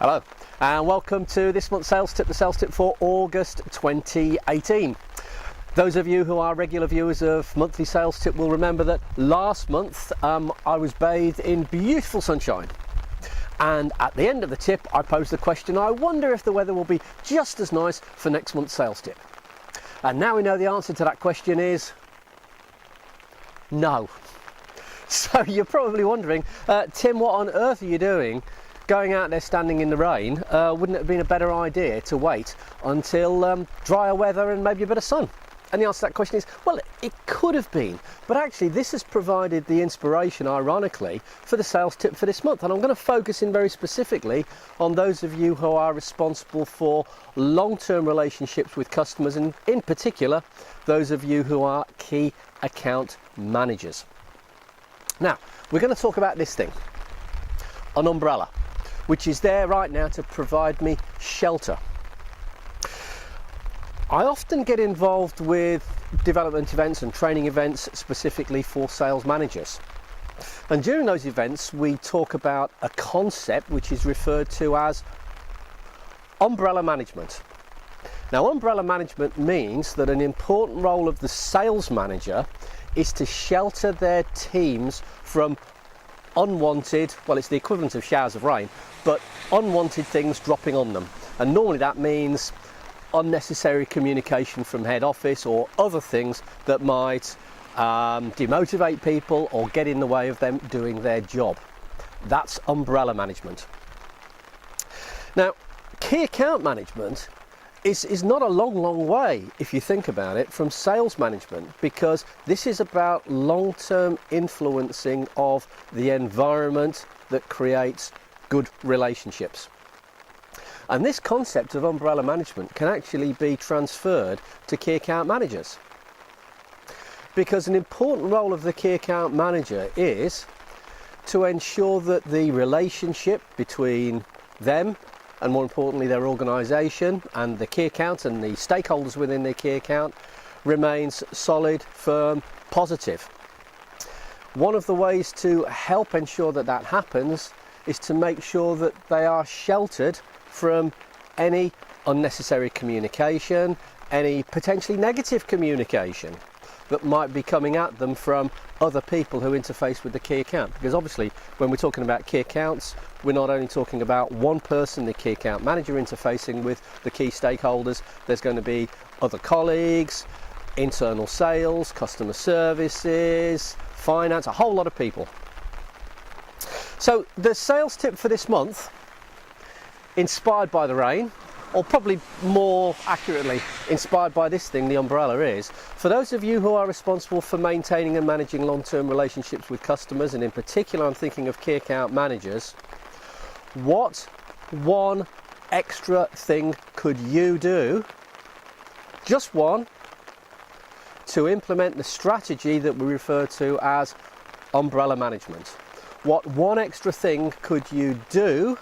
Hello and welcome to this month's sales tip, the sales tip for August 2018. Those of you who are regular viewers of monthly sales tip will remember that last month I was bathed in beautiful sunshine, and at the end of the tip I posed the question, I wonder if the weather will be just as nice for next month's sales tip. And now we know the answer to that question is no. So you're probably wondering, Tim, what on earth are you doing going out there standing in the rain? Wouldn't it have been a better idea to wait until drier weather and maybe a bit of sun? And the answer to that question is, well, it could have been, but actually this has provided the inspiration, ironically, for the sales tip for this month. And I'm going to focus in very specifically on those of you who are responsible for long-term relationships with customers, and in particular, those of you who are key account managers. Now, we're going to talk about this thing, an umbrella, which is there right now to provide me shelter. I often get involved with development events and training events specifically for sales managers. And during those events, we talk about a concept which is referred to as umbrella management. Now, umbrella management means that an important role of the sales manager is to shelter their teams from unwanted, well, it's the equivalent of showers of rain, but unwanted things dropping on them. And normally that means unnecessary communication from head office or other things that might demotivate people or get in the way of them doing their job. That's umbrella management. Now, key account management is not a long way, if you think about it, from sales management, because this is about long-term influencing of the environment that creates good relationships. And this concept of umbrella management can actually be transferred to key account managers, because an important role of the key account manager is to ensure that the relationship between them and, more importantly, their organisation and the key account and the stakeholders within their key account remains solid, firm, positive. One of the ways to help ensure that that happens is to make sure that they are sheltered from any unnecessary communication, any potentially negative communication that might be coming at them from other people who interface with the key account. Because obviously when we're talking about key accounts, we're not only talking about one person, the key account manager, interfacing with the key stakeholders. There's going to be other colleagues, internal sales, customer services, finance, a whole lot of people. So the sales tip for this month, inspired by the rain, or probably more accurately inspired by this thing, the umbrella, is for those of you who are responsible for maintaining and managing long-term relationships with customers, and in particular I'm thinking of key account managers, what one extra thing could you do, just one, to implement the strategy that we refer to as umbrella management? What one extra thing could you do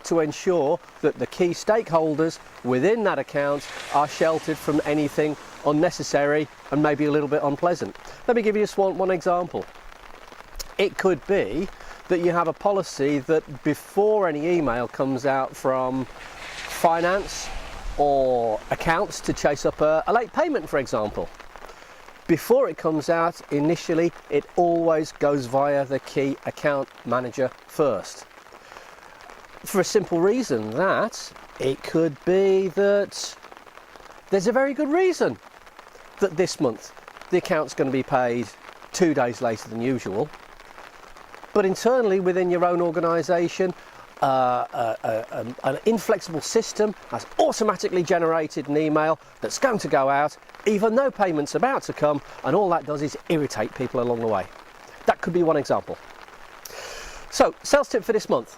to ensure that the key stakeholders within that account are sheltered from anything unnecessary and maybe a little bit unpleasant? Let me give you just one example. It could be that you have a policy that before any email comes out from finance or accounts to chase up a late payment, for example, before it comes out initially, it always goes via the key account manager first. For a simple reason, that it could be that there's a very good reason that this month the account's going to be paid 2 days later than usual, but internally within your own organisation, an inflexible system has automatically generated an email that's going to go out even though payment's about to come, and all that does is irritate people along the way. That could be one example. So, sales tip for this month.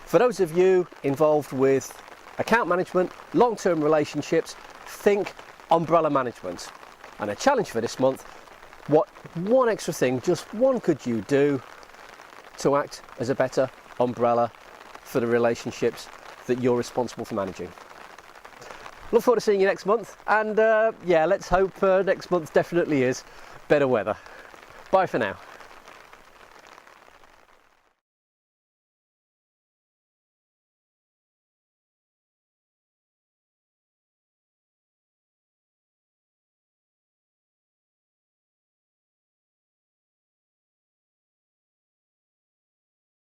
For those of you involved with account management, long-term relationships, think umbrella management. And a challenge for this month, what one extra thing, just one, could you do to act as a better umbrella for the relationships that you're responsible for managing? Look forward to seeing you next month, and yeah, let's hope next month definitely is better weather. Bye for now.